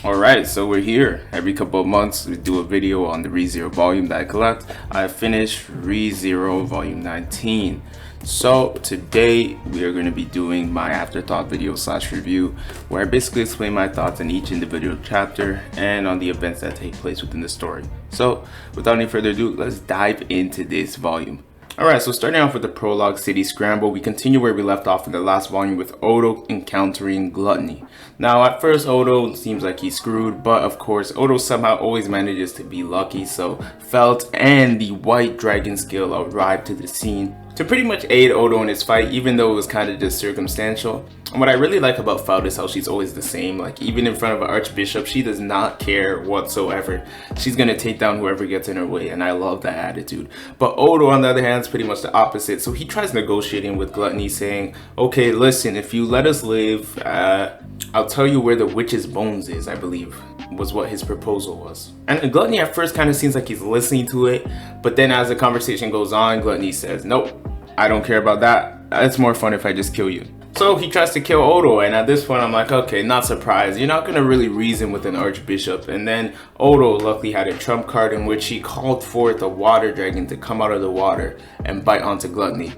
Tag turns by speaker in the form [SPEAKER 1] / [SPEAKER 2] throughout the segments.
[SPEAKER 1] Alright, so we're here. Every couple of months we do a video on the ReZero volume that I collect. I finished ReZero volume 19. So today we are going to be doing my afterthought video / review, where I basically explain my thoughts on each individual chapter and on the events that take place within the story. So without any further ado, let's dive into this volume. Alright, so starting off with the prologue, City Scramble, we continue where we left off in the last volume with Otto encountering Gluttony. Now at first Otto seems like he's screwed, but of course Otto somehow always manages to be lucky, so Felt and the White Dragon Skill arrive to the scene to pretty much aid Otto in his fight, even though it was kind of just circumstantial. And what I really like about Felt is how she's always the same. Like, even in front of an archbishop, she does not care whatsoever. She's gonna take down whoever gets in her way, and I love that attitude. But Otto, on the other hand, is pretty much the opposite. So he tries negotiating with Gluttony, saying, okay, listen, if you let us live, I'll tell you where the witch's bones is, I believe, was what his proposal was. And Gluttony at first kind of seems like he's listening to it, but then as the conversation goes on, Gluttony says, nope, I don't care about that. It's more fun if I just kill you. So he tries to kill Otto, and at this point I'm like, okay, not surprised. You're not gonna really reason with an archbishop. And then Otto luckily had a trump card in which he called forth a water dragon to come out of the water and bite onto Gluttony,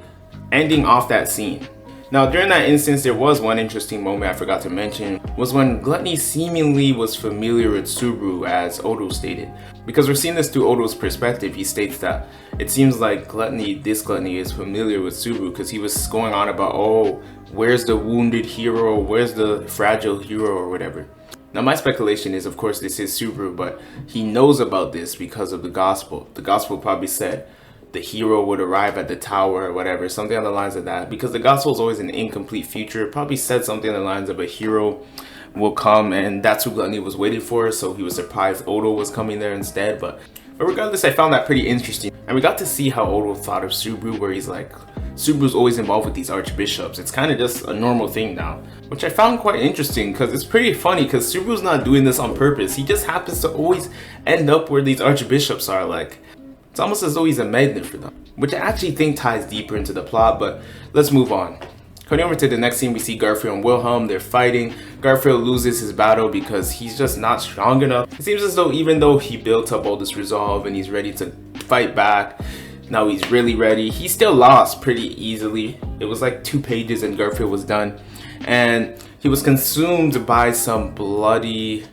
[SPEAKER 1] ending off that scene. Now during that instance, there was one interesting moment I forgot to mention, was when Gluttony seemingly was familiar with Subaru, as Otto stated. Because we're seeing this through Otto's perspective. He states that it seems like this Gluttony is familiar with Subaru, because he was going on about, oh, where's the wounded hero, where's the fragile hero or whatever. Now my speculation is, of course, this is Subaru, but he knows about this because of the gospel. The gospel probably said the hero would arrive at the tower or whatever, something on the lines of that, because the gospel is always an incomplete future. It probably said something on the lines of a hero will come, and that's who Gluttony was waiting for, so he was surprised Otto was coming there instead. But regardless, I found that pretty interesting, and we got to see how Otto thought of Subaru, where he's like, Subaru's always involved with these archbishops. It's kind of just a normal thing now, which I found quite interesting, because it's pretty funny, because Subaru's not doing this on purpose. He just happens to always end up where these archbishops are. Like, it's almost as though he's a magnet for them, which I actually think ties deeper into the plot. But let's move on. Coming over to the next scene, we see Garfiel and Willhelm. They're fighting. Garfiel loses his battle because he's just not strong enough. It seems as though even though he built up all this resolve and he's ready to fight back, now he's really ready, he still lost pretty easily. It was like 2 pages and Garfiel was done. And he was consumed by some bloody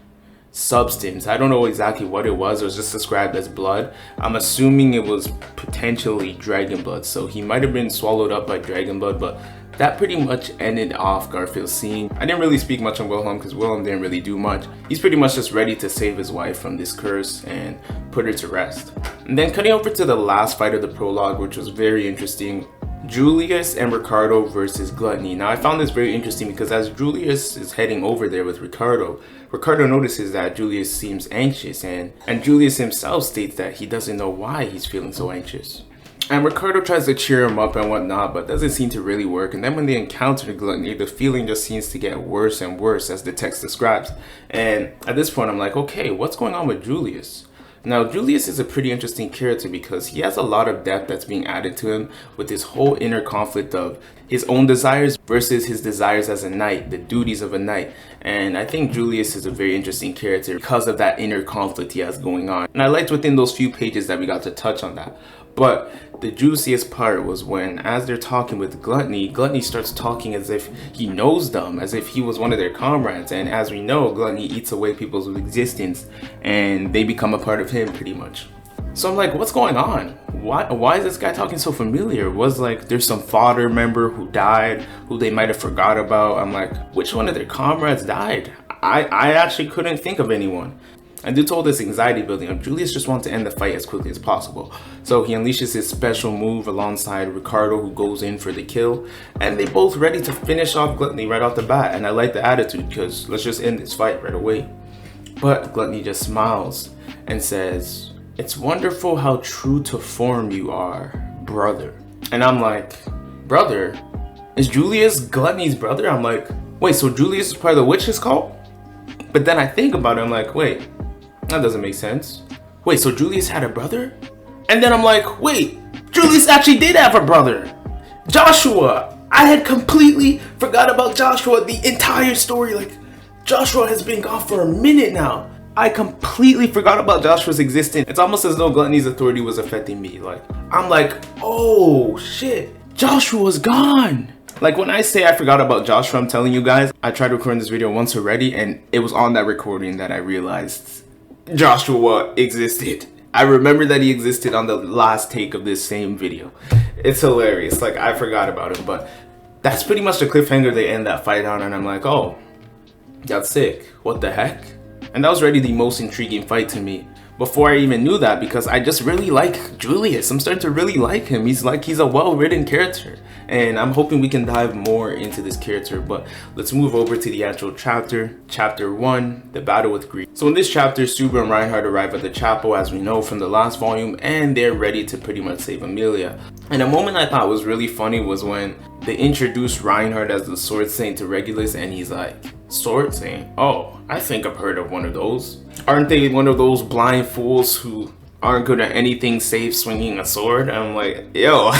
[SPEAKER 1] substance. I don't know exactly what it was. It was just described as blood. I'm assuming it was potentially dragon blood, so he might have been swallowed up by dragon blood. But that pretty much ended off Garfiel's scene. I didn't really speak much on Willhelm because Willhelm didn't really do much. He's pretty much just ready to save his wife from this curse and put her to rest. And then cutting over to the last fight of the prologue, which was very interesting, Julius and Ricardo versus Gluttony. Now I found this very interesting because as Julius is heading over there with Ricardo, Ricardo notices that Julius seems anxious, and Julius himself states that he doesn't know why he's feeling so anxious. And Ricardo tries to cheer him up and whatnot, but doesn't seem to really work. And then when they encounter Gluttony, the feeling just seems to get worse and worse, as the text describes. And at this point I'm like, okay, what's going on with Julius? Now Julius is a pretty interesting character because he has a lot of depth that's being added to him with this whole inner conflict of his own desires versus his desires as a knight, the duties of a knight. And I think Julius is a very interesting character because of that inner conflict he has going on. And I liked within those few pages that we got to touch on that. But the juiciest part was when, as they're talking with Gluttony, Gluttony starts talking as if he knows them, as if he was one of their comrades. And as we know, Gluttony eats away people's existence and they become a part of him pretty much. So I'm like, what's going on? Why is this guy talking so familiar? Was like, there's some fodder member who died, who they might have forgot about. I'm like, which one of their comrades died? I actually couldn't think of anyone. And due to all this anxiety building up, Julius just wants to end the fight as quickly as possible. So he unleashes his special move alongside Ricardo, who goes in for the kill. And they both ready to finish off Gluttony right off the bat. And I like the attitude, because let's just end this fight right away. But Gluttony just smiles and says, "It's wonderful how true to form you are, brother." And I'm like, brother? Is Julius Gluttony's brother? I'm like, wait, so Julius is part of the witch's cult? But then I think about it, I'm like, wait, that doesn't make sense. Wait, so Julius had a brother? And then I'm like, wait, Julius actually did have a brother. Joshua! I had completely forgot about Joshua the entire story. Like, Joshua has been gone for a minute now. I completely forgot about Joshua's existence. It's almost as though Gluttony's authority was affecting me. Like, I'm like, oh shit, Joshua's gone. Like, when I say I forgot about Joshua, I'm telling you guys, I tried recording this video once already, and it was on that recording that I realized Joshua existed. I remember that he existed on the last take of this same video. It's hilarious. Like, I forgot about him, but that's pretty much the cliffhanger they end that fight on, and I'm like, oh, that's sick. What the heck? And that was already the most intriguing fight to me before I even knew that, because I just really like Julius. I'm starting to really like him. He's a well-written character, and I'm hoping we can dive more into this character. But let's move over to the actual chapter. Chapter 1, the battle with Greece. So in this chapter, Subaru and Reinhard arrive at the chapel, as we know from the last volume, and they're ready to pretty much save Emilia. And a moment I thought was really funny was when they introduced Reinhard as the Sword Saint to Regulus, and he's like, Sword Saint? Oh, I think I've heard of one of those. Aren't they one of those blind fools who aren't good at anything save swinging a sword? I'm like, yo,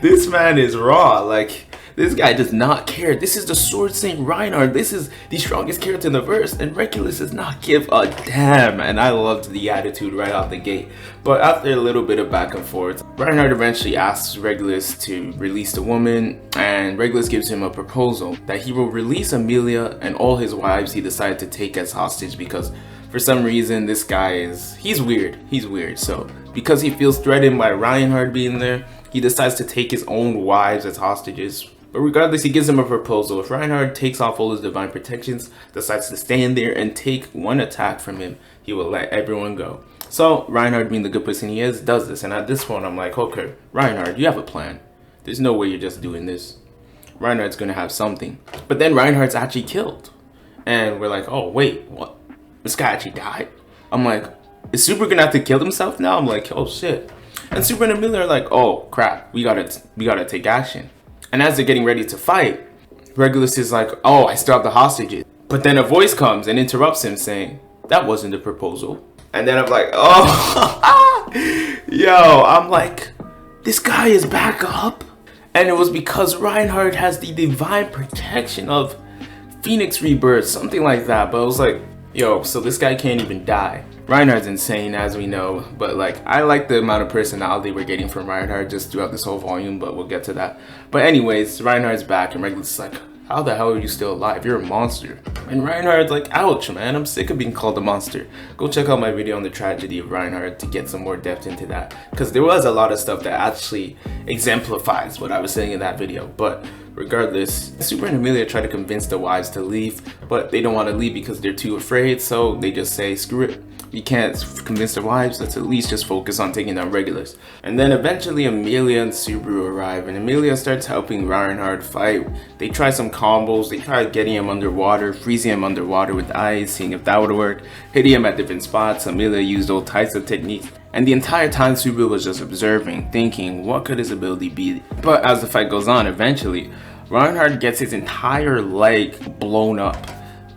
[SPEAKER 1] this man is raw. Like, this guy does not care. This is the Sword Saint Reinhard. This is the strongest character in the verse, and Regulus does not give a damn. And I loved the attitude right out the gate. But after a little bit of back and forth, Reinhard eventually asks Regulus to release the woman, and Regulus gives him a proposal that he will release Emilia and all his wives he decided to take as hostage, because for some reason this guy he's weird. So because he feels threatened by Reinhard being there, he decides to take his own wives as hostages. But regardless, he gives him a proposal. If Reinhard takes off all his divine protections, decides to stand there and take one attack from him, he will let everyone go. So Reinhard, being the good person he is, does this. And at this point, I'm like, okay, Reinhard, you have a plan. There's no way you're just doing this. Reinhard's gonna have something. But then Reinhard's actually killed. And we're like, oh, wait, what? This guy actually died? I'm like, is Super gonna have to kill himself now? I'm like, oh shit. And Super and Emilia are like, oh crap, we gotta take action. And as they're getting ready to fight, Regulus is like, oh, I still have the hostages. But then a voice comes and interrupts him saying, that wasn't the proposal. And then I'm like, oh, yo, I'm like, this guy is back up. And it was because Reinhard has the divine protection of Phoenix Rebirth, something like that. But I was like, yo, so this guy can't even die. Reinhard's insane, as we know, but like, I like the amount of personality we're getting from Reinhard just throughout this whole volume, but we'll get to that. But anyways, Reinhard's back, and Regulus is like, how the hell are you still alive? You're a monster. And Reinhard's like, ouch, man, I'm sick of being called a monster. Go check out my video on the tragedy of Reinhard to get some more depth into that, because there was a lot of stuff that actually exemplifies what I was saying in that video. But regardless, Super and Emilia try to convince the wives to leave, but they don't want to leave because they're too afraid, so they just say, screw it. You can't convince their wives, let's at least just focus on taking down Regulus. And then eventually Emilia and Subaru arrive, and Emilia starts helping Reinhard fight. They try some combos, they try getting him underwater, freezing him underwater with ice, seeing if that would work, hitting him at different spots. Emilia used all types of techniques. And the entire time Subaru was just observing, thinking, what could his ability be? But as the fight goes on, eventually, Reinhard gets his entire leg blown up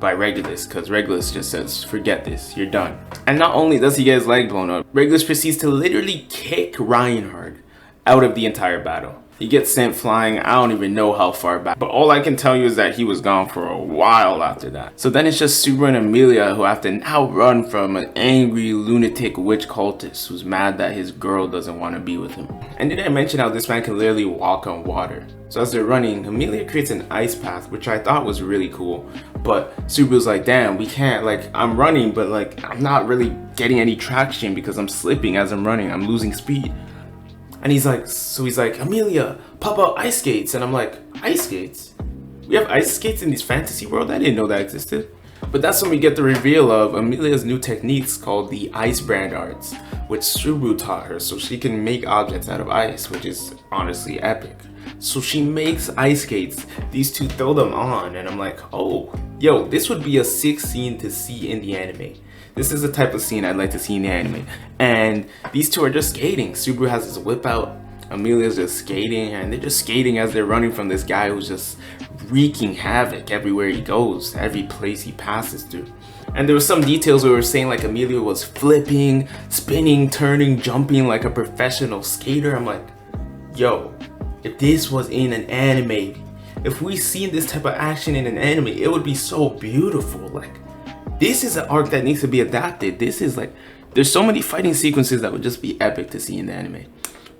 [SPEAKER 1] by Regulus, because Regulus just says, forget this, you're done. And not only does he get his leg blown up, Regulus proceeds to literally kick Reinhard out of the entire battle. He gets sent flying, I don't even know how far back, but all I can tell you is that he was gone for a while after that. So then it's just Subaru and Emilia who have to now run from an angry lunatic witch cultist who's mad that his girl doesn't want to be with him. And did I mention how this man can literally walk on water? So as they're running, Emilia creates an ice path, which I thought was really cool. But Subaru's like, damn, we can't, like, I'm running, but like, I'm not really getting any traction because I'm slipping as I'm running, I'm losing speed. And he's like, Emilia, pop out ice skates. And I'm like, ice skates? We have ice skates in this fantasy world? I didn't know that existed. But that's when we get the reveal of Emilia's new techniques called the ice brand arts, which Subaru taught her so she can make objects out of ice, which is honestly epic. So she makes ice skates, these two throw them on, and I'm like, oh, yo, this would be a sick scene to see in the anime. This is the type of scene I'd like to see in the anime. And these two are just skating. Subaru has his whip out, Emilia's just skating, and they're just skating as they're running from this guy who's just wreaking havoc everywhere he goes, every place he passes through. And there was some details where we were saying like Emilia was flipping, spinning, turning, jumping like a professional skater. I'm like, yo, if this was in an anime, if we seen this type of action in an anime, it would be so beautiful. Like, this is an arc that needs to be adapted. This is like, there's so many fighting sequences that would just be epic to see in the anime.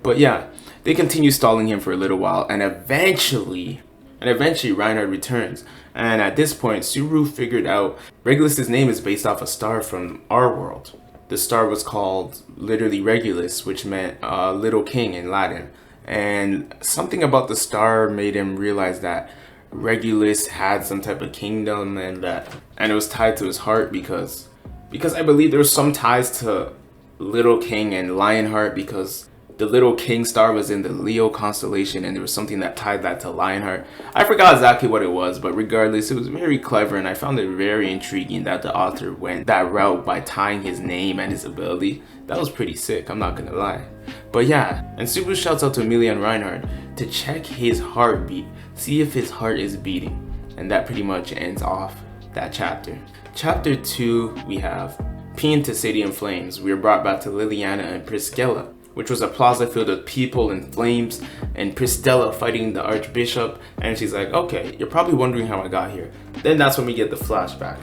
[SPEAKER 1] But yeah, they continue stalling him for a little while, and eventually Reinhard returns. And at this point, Subaru figured out Regulus' name is based off a star from our world. The star was called literally Regulus, which meant little king in Latin. And something about the star made him realize that Regulus had some type of kingdom, and it was tied to his heart because I believe there was some ties to Little King and Lionheart, because the Little King star was in the Leo constellation, and there was something that tied that to Lionheart. I forgot exactly what it was, but regardless, it was very clever, and I found it very intriguing that the author went that route by tying his name and his ability. That was pretty sick, I'm not gonna lie. But yeah, and Subaru shouts out to Emilia and Reinhard to check his heartbeat, see if his heart is beating, and that pretty much ends off that chapter. Chapter 2, we have Pean to City in Flames. We are brought back to Liliana and Pristella, which was a plaza filled with people in flames, and Pristella fighting the archbishop, and she's like, okay, you're probably wondering how I got here. Then that's when we get the flashback,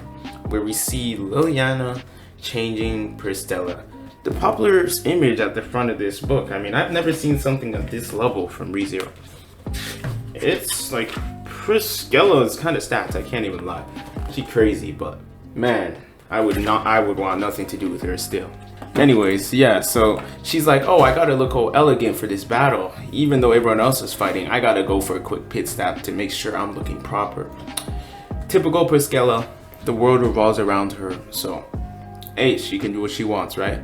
[SPEAKER 1] where we see Liliana changing Pristella. The popular image at the front of this book, I mean, I've never seen something at this level from ReZero. It's like, Pristella's kind of stats, I can't even lie. She crazy, but man, I would want nothing to do with her still. Anyways, yeah, so she's like, oh, I gotta look all elegant for this battle. Even though everyone else is fighting, I gotta go for a quick pit stop to make sure I'm looking proper. Typical Pristella, the world revolves around her, so hey, she can do what she wants, right?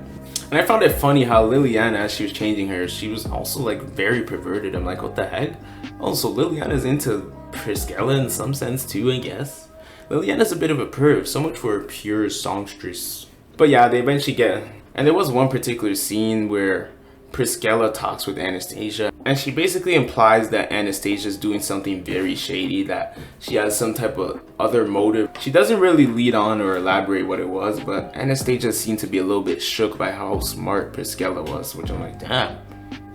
[SPEAKER 1] And I found it funny how Liliana, as she was changing her, she was also like very perverted. I'm like, what the heck? Also, Liliana's into Pristella in some sense too, I guess. Liliana's a bit of a perv, so much for a pure songstress. But yeah, they eventually get... And there was one particular scene where Pristella talks with Anastasia, and she basically implies that Anastasia's doing something very shady, that she has some type of other motive. She doesn't really lead on or elaborate what it was, but Anastasia seemed to be a little bit shook by how smart Pristella was, which I'm like, damn.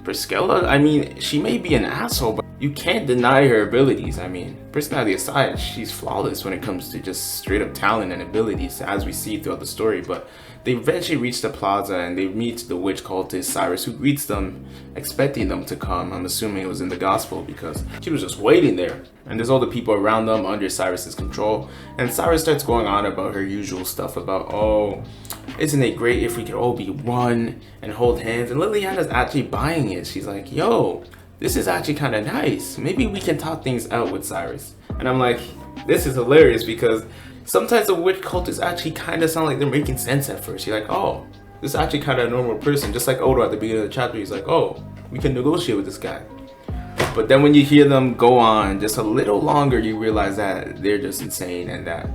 [SPEAKER 1] Pristella, I mean, she may be an asshole, but you can't deny her abilities. I mean, personality aside, she's flawless when it comes to just straight up talent and abilities, as we see throughout the story. But they eventually reach the plaza, and they meet the witch cultist Cyrus, who greets them, expecting them to come. I'm assuming it was in the gospel, because she was just waiting there. And there's all the people around them under Cyrus's control, and Cyrus starts going on about her usual stuff about, oh, isn't it great if we could all be one and hold hands? And Liliana's actually buying it. She's like, yo, this is actually kind of nice. Maybe we can talk things out with Cyrus. And I'm like, this is hilarious, because sometimes the witch cultists actually kind of sound like they're making sense at first. You're like, oh, this is actually kind of a normal person. Just like Otto at the beginning of the chapter, he's like, oh, we can negotiate with this guy. But then when you hear them go on just a little longer, you realize that they're just insane and that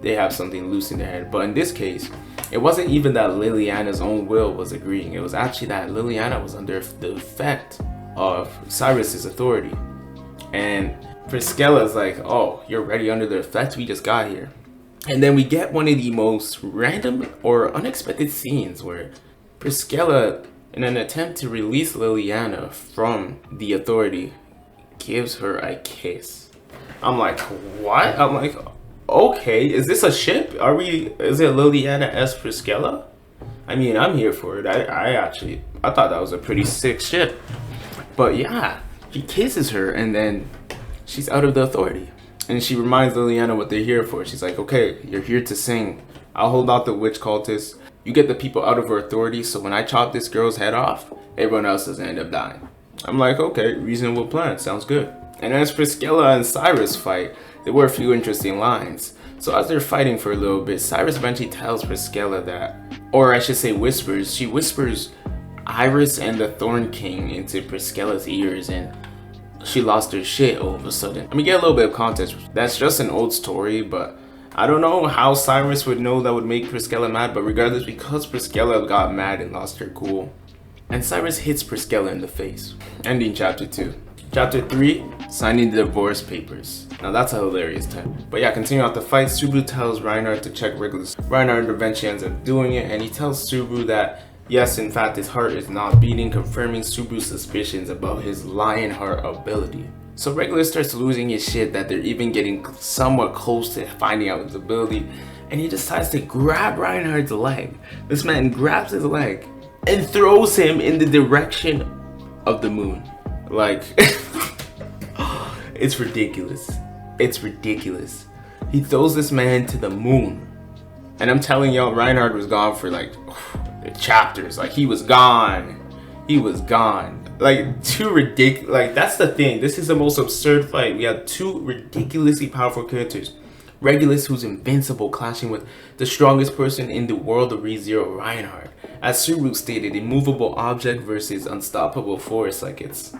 [SPEAKER 1] they have something loose in their head. But in this case, it wasn't even that Liliana's own will was agreeing. It was actually that Liliana was under the effect of Cyrus's authority. And Pristella's like, oh, you're already under the effect? We just got here. And then we get one of the most random or unexpected scenes where Pristella, in an attempt to release Liliana from the authority, gives her a kiss. I'm like, what? I'm like, okay, is this a ship? Is it Liliana S Pristella? I mean, I'm here for it. I thought that was a pretty sick ship. But yeah, he kisses her, and then she's out of the authority. And she reminds Liliana what they're here for. She's like, okay, you're here to sing. I'll hold out the witch cultists. You get the people out of her authority, so when I chop this girl's head off, everyone else doesn't end up dying. I'm like, okay, reasonable plan, sounds good. And as Pristella and Cyrus fight, there were a few interesting lines. So as they're fighting for a little bit, Cyrus eventually tells Pristella that, or I should say whispers, she whispers Iris and the Thorn King into Pristella's ears, and she lost her shit all of a sudden. Let me get a little bit of context. That's just an old story, but I don't know how Cyrus would know that would make Pristella mad, but regardless, because Pristella got mad and lost her cool, and Cyrus hits Pristella in the face. Ending chapter 2. Chapter 3, signing the divorce papers. Now that's a hilarious time. But yeah, continuing out the fight, Subaru tells Reinhard to check Regulus. Reinhard eventually ends up doing it, and he tells Subaru that yes, in fact, his heart is not beating, confirming Subaru's suspicions about his Lionheart ability. So Regulus starts losing his shit that they're even getting somewhat close to finding out his ability, and he decides to grab Reinhard's leg. This man grabs his leg and throws him in the direction of the moon. Like, it's ridiculous. It's ridiculous. He throws this man to the moon. And I'm telling y'all, Reinhard was gone for like chapters. Like, he was gone. He was gone. Like, too ridiculous. Like, that's the thing. This is the most absurd fight. We have two ridiculously powerful characters. Regulus, who's invincible, clashing with the strongest person in the world of ReZero, Reinhard. As Subaru stated, immovable object versus unstoppable force. Like, it's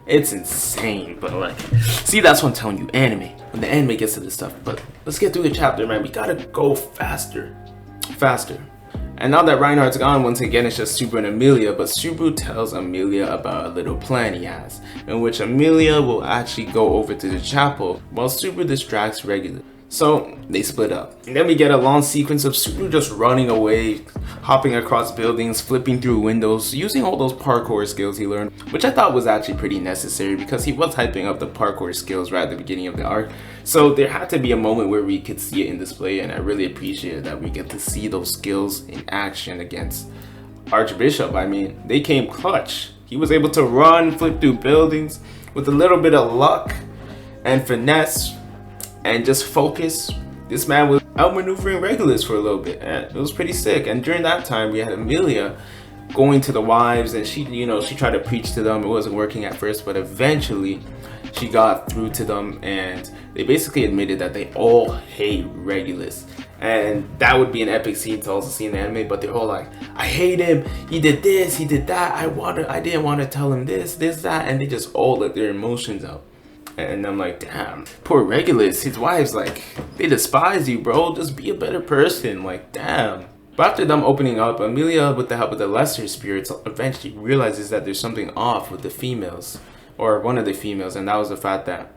[SPEAKER 1] insane. But like, see, that's what I'm telling you, anime. When the anime gets to this stuff. But let's get through the chapter, man. We gotta go faster. Faster. And now that Reinhard's gone, once again it's just Subaru and Emilia, but Subaru tells Emilia about a little plan he has, in which Emilia will actually go over to the chapel while Subaru distracts Regulus. So they split up. And then we get a long sequence of Subaru just running away, hopping across buildings, flipping through windows, using all those parkour skills he learned, which I thought was actually pretty necessary because he was hyping up the parkour skills right at the beginning of the arc. So there had to be a moment where we could see it in display, and I really appreciated that we get to see those skills in action against Archbishop. I mean, they came clutch. He was able to run, flip through buildings with a little bit of luck and finesse and just focus. This man was outmaneuvering Regulus for a little bit, and it was pretty sick. And during that time, we had Emilia going to the wives, and she tried to preach to them. It wasn't working at first, but eventually she got through to them, and they basically admitted that they all hate Regulus. And that would be an epic scene to also see in the anime, but they're all like, I hate him, he did this, he did that, I didn't want to tell him this, that, and they just all let their emotions out. And I'm like, damn, poor Regulus, his wives, like, they despise you, bro, just be a better person, like, damn. But after them opening up, Emilia, with the help of the lesser spirits, eventually realizes that there's something off with the females, or one of the females, and that was the fact that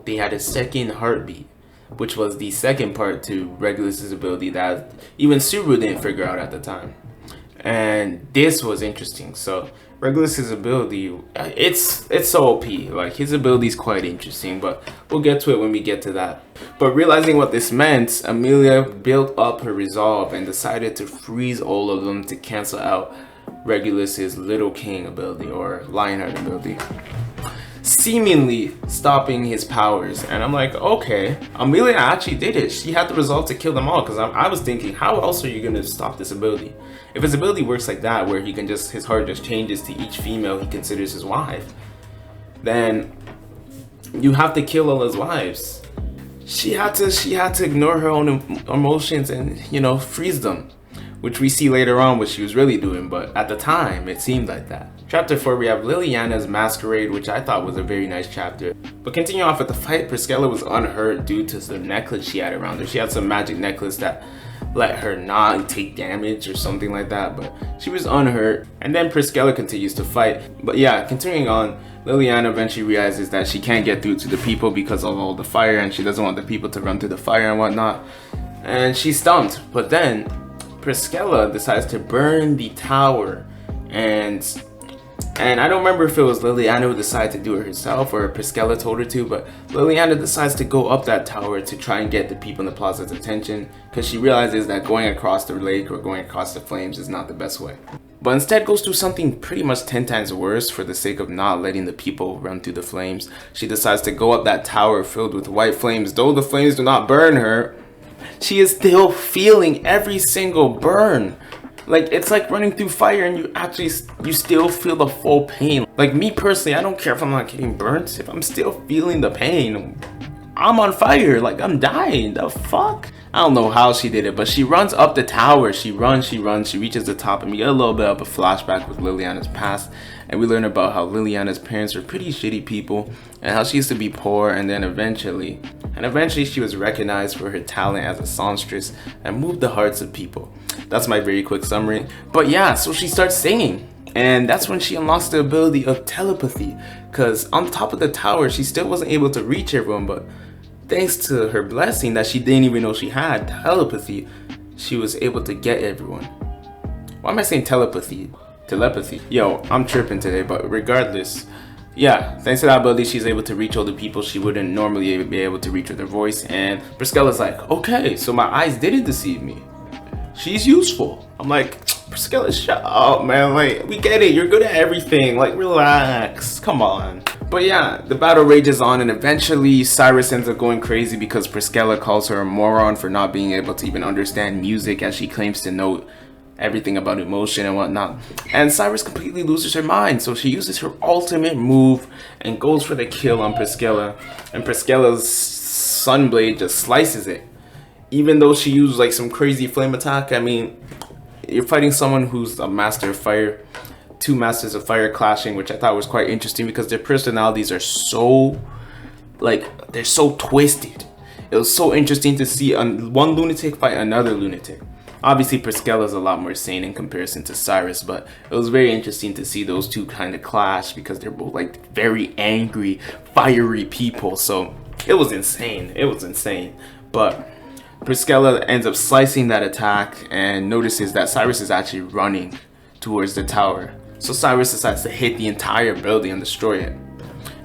[SPEAKER 1] they had a second heartbeat, which was the second part to Regulus's ability that even Subaru didn't figure out at the time. And this was interesting. So Regulus's ability, it's so OP. Like, his ability is quite interesting, but we'll get to it when we get to that. But realizing what this meant, Emilia built up her resolve and decided to freeze all of them to cancel out Regulus's Little King ability, or Lionheart ability, seemingly stopping his powers. And I'm like, okay, Emilia actually did it. She had the resolve to kill them all, because I was thinking, how else are you going to stop this ability? If his ability works like that, where he can just, his heart just changes to each female he considers his wife, then you have to kill all his wives. She had to ignore her own emotions and, you know, freeze them, which we see later on what she was really doing, but at the time it seemed like that. Chapter 4, we have Liliana's Masquerade, which I thought was a very nice chapter. But continuing off with the fight, Pristella was unhurt due to the necklace she had around her. She had some magic necklace that let her not take damage or something like that, but she was unhurt. And then Pristella continues to fight. But yeah, continuing on, Liliana eventually realizes that she can't get through to the people because of all the fire, and she doesn't want the people to run through the fire and whatnot. And she's stumped. But then Pristella decides to burn the tower, and I don't remember if it was Liliana who decided to do it herself or Pristella told her to, but Liliana decides to go up that tower to try and get the people in the plaza's attention, because she realizes that going across the lake or going across the flames is not the best way. But instead goes through something pretty much 10 times worse for the sake of not letting the people run through the flames. She decides to go up that tower filled with white flames. Though the flames do not burn her, she is still feeling every single burn. Like, it's like running through fire and you still feel the full pain. Like, me personally, I don't care if I'm not getting burnt. If I'm still feeling the pain, I'm on fire. Like, I'm dying. The fuck? I don't know how she did it, but she runs up the tower. She runs, she reaches the top, and we get a little bit of a flashback with Liliana's past. And we learn about how Liliana's parents were pretty shitty people, and how she used to be poor, and then eventually she was recognized for her talent as a songstress and moved the hearts of people. That's my very quick summary. But yeah, so she starts singing, and that's when she unlocks the ability of telepathy, because on top of the tower she still wasn't able to reach everyone, but thanks to her blessing that she didn't even know she had, telepathy, she was able to get everyone. Why am I saying telepathy? Telepathy. Yo, I'm tripping today, but regardless, yeah, thanks to that ability, she's able to reach older people she wouldn't normally be able to reach with her voice. And Pristella's like, okay, so my eyes didn't deceive me. She's useful. I'm like, Pristella, shut up, man. Like, we get it. You're good at everything. Like, relax. Come on. But yeah, the battle rages on, and eventually Cyrus ends up going crazy because Pristella calls her a moron for not being able to even understand music, as she claims to know everything about emotion and whatnot. And Cyrus completely loses her mind, so she uses her ultimate move and goes for the kill on Pristella. And Pristella's Sunblade just slices it. Even though she used like some crazy flame attack, I mean, you're fighting someone who's a master of fire. Two masters of fire clashing, which I thought was quite interesting because their personalities are so, like, they're so twisted. It was so interesting to see one lunatic fight another lunatic. Obviously, Pristella's a lot more sane in comparison to Cyrus, but it was very interesting to see those two kind of clash because they're both like very angry, fiery people. So it was insane. It was insane. But Pristella ends up slicing that attack and notices that Cyrus is actually running towards the tower. So Cyrus decides to hit the entire building and destroy it.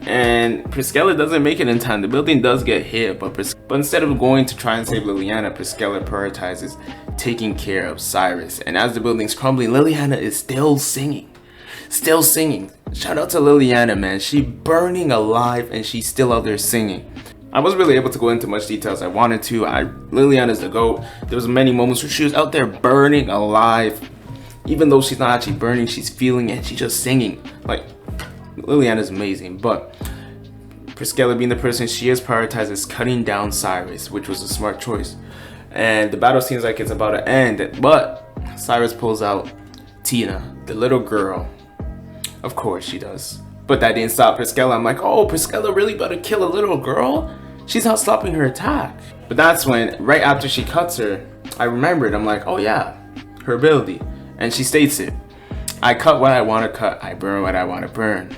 [SPEAKER 1] And Pristella doesn't make it in time. The building does get hit, but instead of going to try and save Liliana, Pristella prioritizes taking care of Cyrus. And as the building's crumbling, Liliana is still singing. Still singing. Shout out to Liliana, man. She's burning alive and she's still out there singing. I wasn't really able to go into much detail as I wanted to. Liliana's the GOAT. There was many moments where she was out there burning alive. Even though she's not actually burning, she's feeling it. She's just singing. Like, Liliana's amazing. But Pristella, being the person she is, prioritizes cutting down Cyrus, which was a smart choice. And the battle seems like it's about to end. But Cyrus pulls out Tina, the little girl. Of course she does. But that didn't stop Pristella. I'm like, oh, Pristella really about to kill a little girl? She's not stopping her attack. But that's when, right after she cuts her, I remembered. I'm like, oh yeah, her ability. And she states it. I cut what I want to cut. I burn what I want to burn.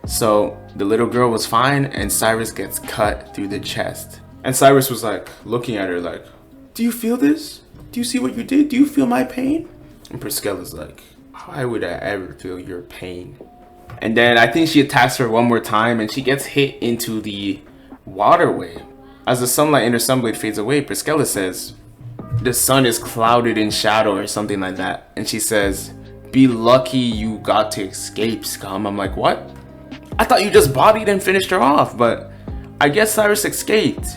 [SPEAKER 1] So the little girl was fine and Cyrus gets cut through the chest. And Cyrus was like, looking at her like, do you feel this? Do you see what you did? Do you feel my pain? And Pristella's like, why would I ever feel your pain? And then I think she attacks her one more time and she gets hit into the waterway. As the sunlight in her sunblade fades away, Pristella says, the sun is clouded in shadow or something like that. And she says, be lucky you got to escape, scum. I'm like, what? I thought you just bodied and finished her off, but I guess Cyrus escaped.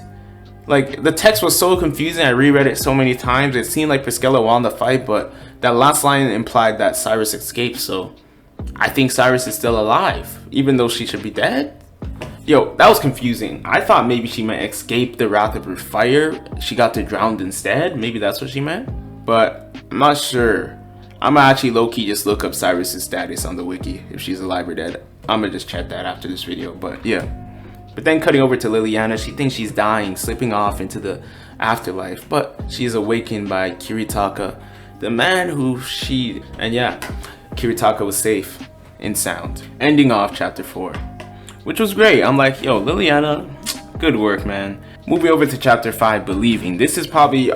[SPEAKER 1] Like, the text was so confusing, I reread it so many times. It seemed like Pristella won the fight, but that last line implied that Cyrus escaped, so I think Cyrus is still alive, even though she should be dead. Yo, that was confusing. I thought maybe she meant escape the wrath of her fire. She got to drown instead. Maybe that's what she meant. But I'm not sure. I'm gonna actually low-key just look up Cyrus's status on the wiki, if she's alive or dead. I'm gonna just check that after this video, but yeah. But then cutting over to Liliana, she thinks she's dying, slipping off into the afterlife. But she is awakened by Kiritaka, the man who she... And yeah, Kiritaka was safe and sound. Ending off chapter 4. Which was great. I'm like, yo, Liliana, good work, man. Moving over to chapter 5, Believing. This is probably,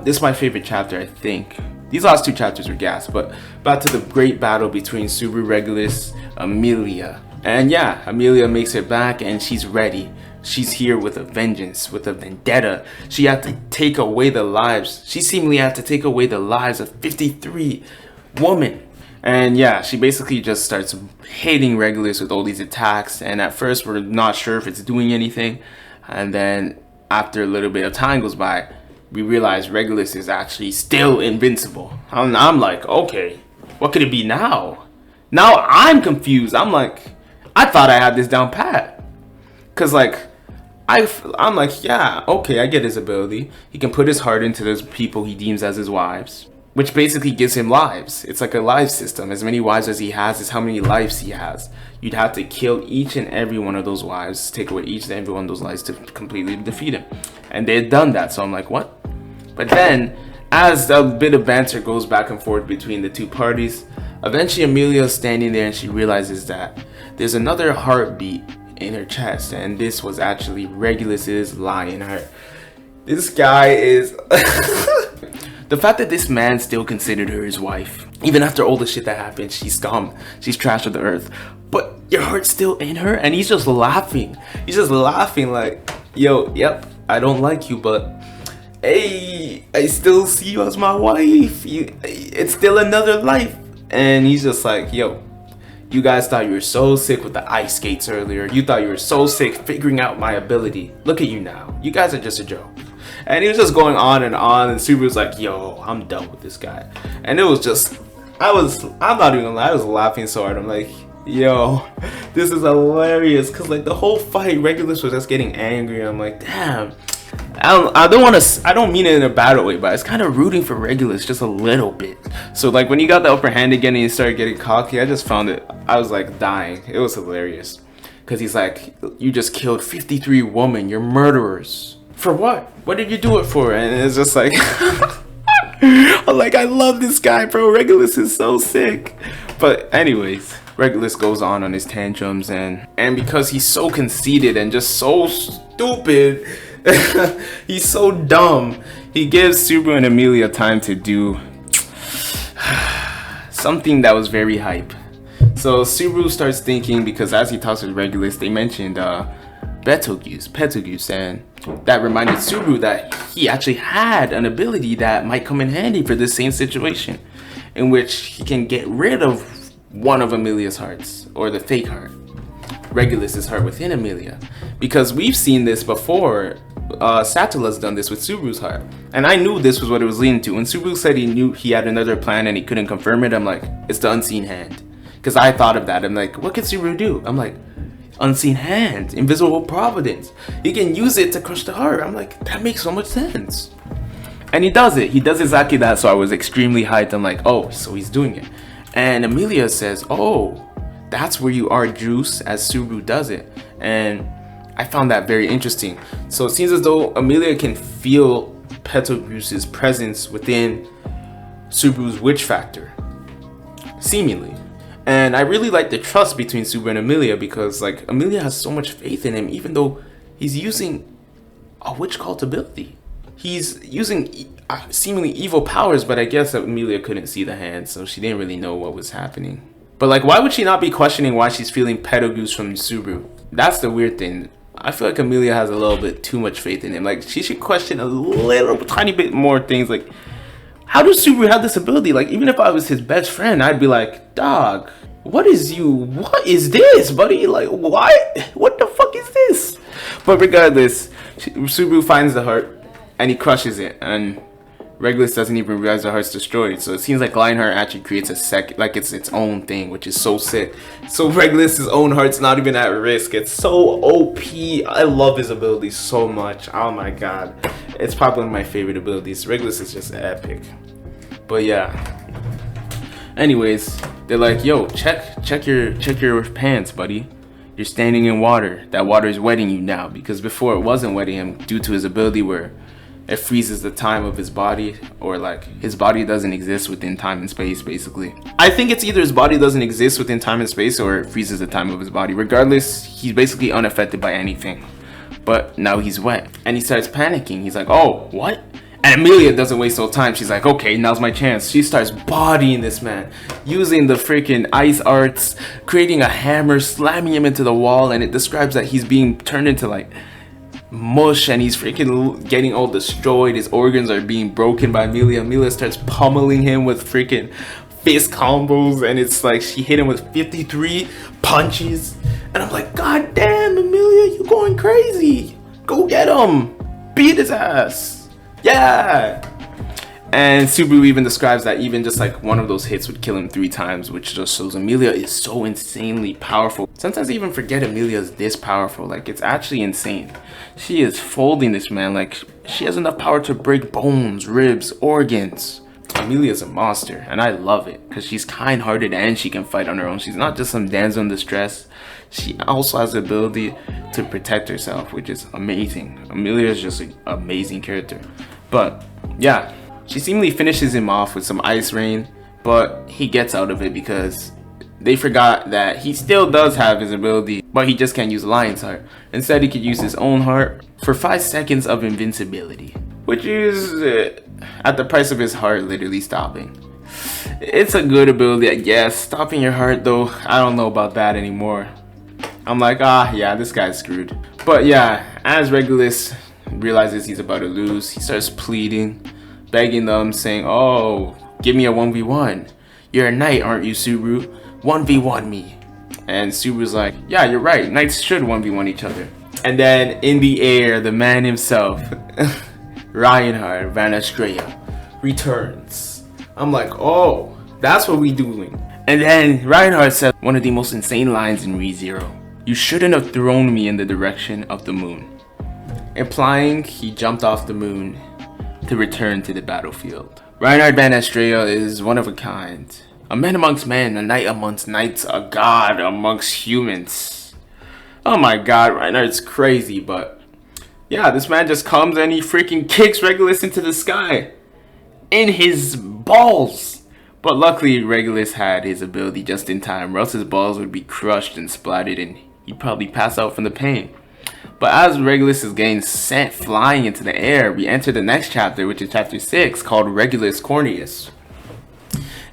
[SPEAKER 1] this is my favorite chapter, I think. These last two chapters were gas, but back to the great battle between Subaru, Regulus, Emilia. And yeah, Emilia makes it back and she's ready. She's here with a vengeance, with a vendetta. She had to take away the lives. She seemingly had to take away the lives of 53 women. And yeah, she basically just starts hitting Regulus with all these attacks. And at first, we're not sure if it's doing anything. And then after a little bit of time goes by, we realize Regulus is actually still invincible. I'm like, okay, what could it be now? Now I'm confused. I'm like, I thought I had this down pat. Cause like, I'm like, yeah, okay, I get his ability. He can put his heart into those people he deems as his wives, which basically gives him lives. It's like a life system. As many wives as he has is how many lives he has. You'd have to kill each and every one of those wives, take away each and every one of those lives to completely defeat him. And they had done that, so I'm like, what? But then, as a bit of banter goes back and forth between the two parties, eventually Emilia is standing there and she realizes that there's another heartbeat in her chest, and this was actually Regulus's Lionheart. This guy is... The fact that this man still considered her his wife Even after all the shit that happened, she's scum. She's trash of the earth. But your heart's still in her, and he's just laughing. He's just laughing like, yo, yep, I don't like you, but hey, I still see you as my wife. It's still another life. And he's just like, yo, you guys thought you were so sick with the ice skates earlier. You thought you were so sick figuring out my ability. Look at you now. You guys are just a joke. And he was just going on, and Subaru's like, yo, I'm done with this guy. And it was just, I'm not even gonna lie, I was laughing so hard. I'm like, yo, this is hilarious. Cause like the whole fight, Regulus was just getting angry. I'm like, damn. I don't mean it in a bad way, but I was kind of rooting for Regulus just a little bit. So like when he got the upper hand again and he started getting cocky, I just found it, I was like dying. It was hilarious. Cause he's like, you just killed 53 women, you're murderers. For what? What did you do it for? And it's just like, I'm like, I love this guy, bro. Regulus is so sick. But anyways, Regulus goes on his tantrums, and because he's so conceited and just so stupid, he's so dumb, he gives Subaru and Emilia time to do something that was very hype. So Subaru starts thinking, because as he talks with Regulus, they mentioned Betelgeuse, and that reminded Subaru that he actually had an ability that might come in handy for this same situation, in which he can get rid of one of Emilia's hearts, or the fake heart, Regulus's heart within Emilia. Because we've seen this before. Satula's done this with Subaru's heart, and I knew this was what it was leading to. When Subaru said he knew he had another plan and he couldn't confirm it, I'm like, it's the unseen hand. Because I thought of that. I'm like, what could Subaru do? I'm like, unseen hand, invisible providence. He can use it to crush the heart. I'm like, that makes so much sense. And he does it. He does exactly that. So I was extremely hyped. I'm like, oh, so he's doing it. And Emilia says, oh, that's where you are, Juice, as Subaru does it. And I found that very interesting. So it seems as though Emilia can feel Betelgeuse's presence within Subaru's witch factor, seemingly. And I really like the trust between Subaru and Emilia, because like Emilia has so much faith in him, even though he's using a witch cult ability. He's using seemingly evil powers, but I guess that Emilia couldn't see the hand, so she didn't really know what was happening. But like, why would she not be questioning why she's feeling Betelgeuse from Subaru? That's the weird thing. I feel like Emilia has a little bit too much faith in him. Like, she should question a little tiny bit more things. Like, how does Subaru have this ability? Like, even if I was his best friend, I'd be like, dog, what is this, buddy? Like, what the fuck is this? But regardless, Subaru finds the heart and he crushes it, and Regulus doesn't even realize the heart's destroyed. So it seems like Reinhard actually creates a second, like it's its own thing, which is so sick. So Regulus's own heart's not even at risk. It's so OP. I love his ability so much. Oh my god, it's probably one of my favorite abilities. Regulus is just epic. But yeah. Anyways, they're like, yo, check your pants, buddy. You're standing in water. That water is wetting you now, because before it wasn't wetting him due to his ability where it freezes the time of his body, or like his body doesn't exist within time and space, basically. I think it's either his body doesn't exist within time and space, or it freezes the time of his body. Regardless, he's basically unaffected by anything. But now he's wet, and he starts panicking. He's like, oh, what? And Emilia doesn't waste no time. She's like, okay, now's my chance. She starts bodying this man, using the freaking ice arts, creating a hammer, slamming him into the wall, and it describes that he's being turned into like mush, and he's freaking getting all destroyed. His organs are being broken by Emilia. Emilia starts pummeling him with freaking fist combos, and it's like she hit him with 53 punches. And I'm like, god damn, Emilia, you going crazy. Go get him. Beat his ass. Yeah. And Subaru even describes that even just like one of those hits would kill him 3 times, which just shows Emilia is so insanely powerful. Sometimes I even forget Emilia is this powerful. Like, it's actually insane. She is folding this man. Like, she has enough power to break bones, ribs, organs. Emilia is a monster, and I love it because she's kind-hearted and she can fight on her own. She's not just some damsel in distress. She also has the ability to protect herself, which is amazing. Emilia is just an amazing character. But yeah, she seemingly finishes him off with some ice rain, but he gets out of it because they forgot that he still does have his ability, but he just can't use Lion's Heart. Instead, he could use his own heart for 5 seconds of invincibility, which is at the price of his heart literally stopping. It's a good ability, I guess. Stopping your heart, though, I don't know about that anymore. I'm like, yeah, this guy's screwed. But yeah, as Regulus realizes he's about to lose, he starts pleading, begging them, saying, oh, give me a 1v1. You're a knight, aren't you, Subaru? 1v1 me. And Subaru's like, yeah, you're right. Knights should 1v1 each other. And then in the air, the man himself, Reinhard Van Estrella, returns. I'm like, oh, that's what we doing. And then Reinhard said one of the most insane lines in ReZero. You shouldn't have thrown me in the direction of the moon. Implying he jumped off the moon to return to the battlefield. Reinhard Van Estrella is one of a kind. A man amongst men, a knight amongst knights, a god amongst humans. Oh my god, Reinhard's crazy, but yeah, this man just comes and he freaking kicks Regulus into the sky. In his balls. But luckily Regulus had his ability just in time, or else his balls would be crushed and splattered and he'd probably pass out from the pain. But as Regulus is getting sent flying into the air, we enter the next chapter, which is chapter 6, called Regulus Corneas.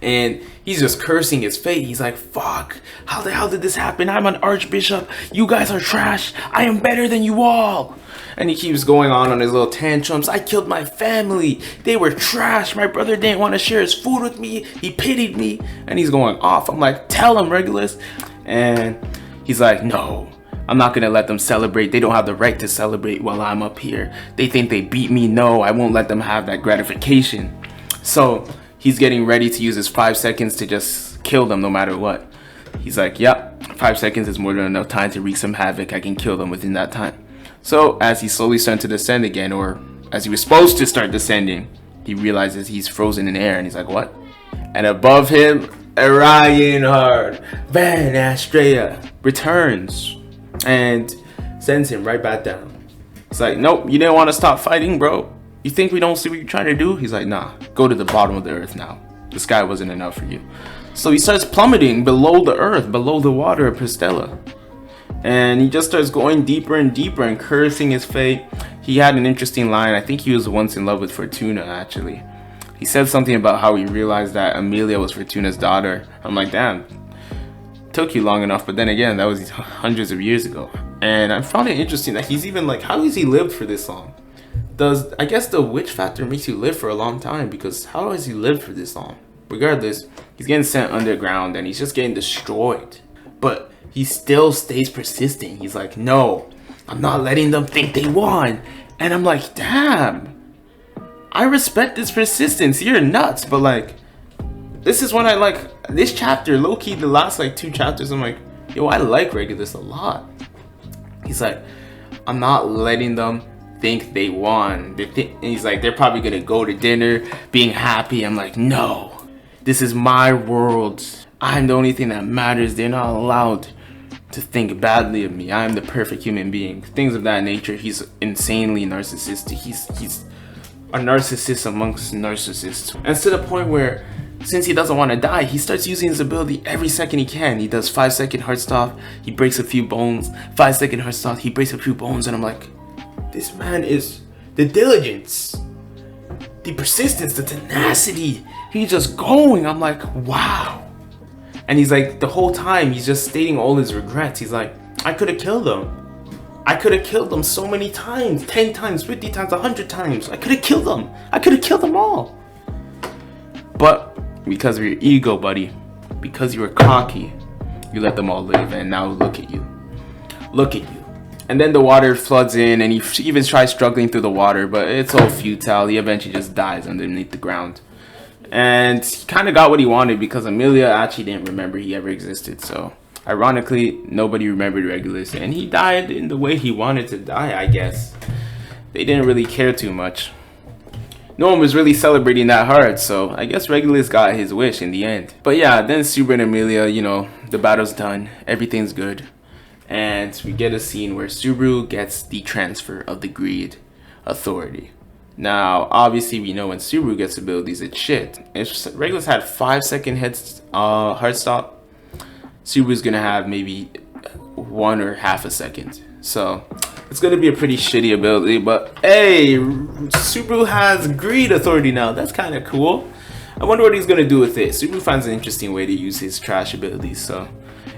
[SPEAKER 1] And he's just cursing his fate. He's like, fuck, how the hell did this happen? I'm an archbishop. You guys are trash. I am better than you all. And he keeps going on his little tantrums. I killed my family. They were trash. My brother didn't want to share his food with me. He pitied me. And he's going off. I'm like, tell him, Regulus. And he's like, no, I'm not going to let them celebrate. They don't have the right to celebrate while I'm up here. They think they beat me. No, I won't let them have that gratification. So he's getting ready to use his 5 seconds to just kill them no matter what. He's like, yep, 5 seconds is more than enough time to wreak some havoc. I can kill them within that time. So as he slowly starts to descend again, or as he was supposed to start descending, he realizes he's frozen in air and he's like, what? And above him, Reinhard Van Estrella returns and sends him right back down. It's like, nope, you didn't want to stop fighting, bro. You think we don't see what you're trying to do? He's like, nah, go to the bottom of the earth now. The sky wasn't enough for you. So he starts plummeting below the earth, below the water of Pristella. And he just starts going deeper and deeper and cursing his fate. He had an interesting line. I think he was once in love with Fortuna, actually. He said something about how he realized that Emilia was Fortuna's daughter. I'm like, damn, took you long enough. But then again, that was hundreds of years ago. And I found it interesting that he's even like, how has he lived for this long? I guess the witch factor makes you live for a long time, because how has he lived for this long? Regardless, he's getting sent underground and he's just getting destroyed. But he still stays persistent. He's like, no, I'm not letting them think they won. And I'm like, damn, I respect this persistence. You're nuts. But like, this is when I like this chapter, low-key, the last like 2 chapters, I'm like, yo, I like Regulus a lot. He's like, I'm not letting them think they won. He's like, they're probably gonna go to dinner being happy. I'm like, no, this is my world. I'm the only thing that matters. They're not allowed to think badly of me. I'm the perfect human being. Things of that nature. He's insanely narcissistic. He's a narcissist amongst narcissists. And to the point where, since he doesn't want to die, he starts using his ability every second he can. He does 5-second heart stop, he breaks a few bones. 5-second heart stop, he breaks a few bones. And I'm like, this man is the diligence, the persistence, the tenacity. He's just going. I'm like, wow. And he's like, the whole time, he's just stating all his regrets. He's like, I could have killed them. I could have killed them so many times. 10 times, 50 times, 100 times. I could have killed them. I could have killed them all. But because of your ego, buddy, because you were cocky, you let them all live. And now look at you. Look at you. And then the water floods in and he even tries struggling through the water, but it's all futile. He eventually just dies underneath the ground. And he kind of got what he wanted, because Emilia actually didn't remember he ever existed. So ironically, nobody remembered Regulus, and he died in the way he wanted to die, I guess. They didn't really care too much. No one was really celebrating that hard, so I guess Regulus got his wish in the end. But yeah, then Subaru and Emilia, you know, the battle's done, everything's good. And we get a scene where Subaru gets the transfer of the Greed Authority. Now, obviously, we know when Subaru gets abilities, it's shit. If Regulus had 5-second heart stop, Subaru's gonna have maybe 1 or half a second. So it's gonna be a pretty shitty ability. But hey, Subaru has Greed Authority now. That's kind of cool. I wonder what he's gonna do with it. Subaru finds an interesting way to use his trash abilities, so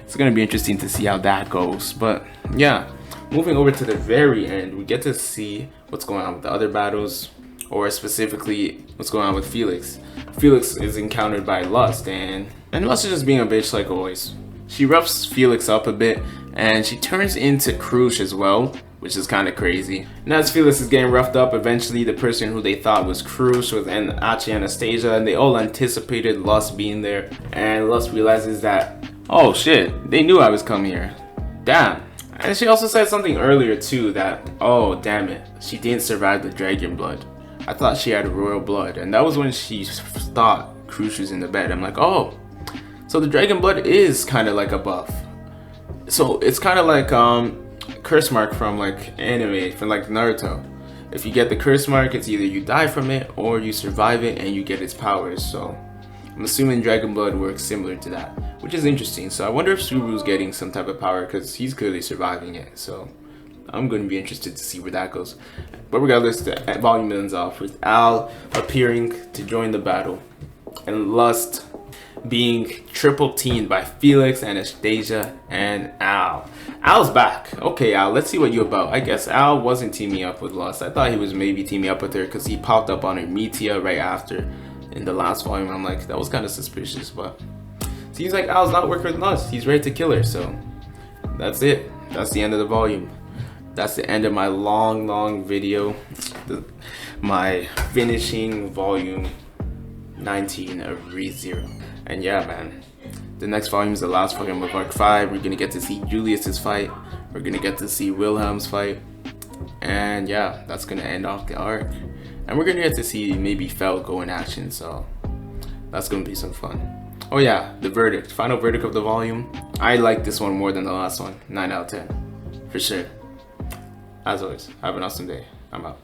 [SPEAKER 1] it's gonna be interesting to see how that goes. But yeah, moving over to the very end, we get to see what's going on with the other battles, or specifically what's going on with Felix. Felix is encountered by Lust, and Lust is just being a bitch like always. She roughs Felix up a bit, and she turns into Krush as well, which is kind of crazy. And as Felix is getting roughed up, eventually the person who they thought was Krush was actually Anastasia, and they all anticipated Lust being there. And Lust realizes that, oh shit, they knew I was coming here. Damn. And she also said something earlier too, that, oh damn it, she didn't survive the dragon blood. I thought she had royal blood, and that was when she thought Krush was in the bed. I'm like, oh, so the dragon blood is kind of like a buff. So it's kind of like curse mark from like anime, from like Naruto. If you get the curse mark, it's either you die from it or you survive it and you get its powers. So I'm assuming dragon blood works similar to that, which is interesting. So I wonder if Subaru's getting some type of power, because he's clearly surviving it. So I'm going to be interested to see where that goes. But regardless, the volume ends off with Al appearing to join the battle, and Lust being triple teamed by Felix, Anastasia, and Al. Al's back. Okay, Al, let's see what you're about. I guess Al wasn't teaming up with Lust. I thought he was maybe teaming up with her because he popped up on Emilia right after in the last volume. I'm like, that was kind of suspicious, but seems like Al's not working with Lust. He's ready to kill her, so that's it. That's the end of the volume. That's the end of my long video. My finishing volume 19 of ReZero. And yeah, man, the next volume is the last volume of Arc 5. We're gonna get to see Julius's fight. We're gonna get to see Willhelm's fight. And yeah, that's gonna end off the arc. And we're gonna get to see maybe Felt go in action, so that's gonna be some fun. Oh yeah, the verdict, final verdict of the volume. I like this one more than the last one. 9 out of 10, for sure. As always, have an awesome day. I'm out.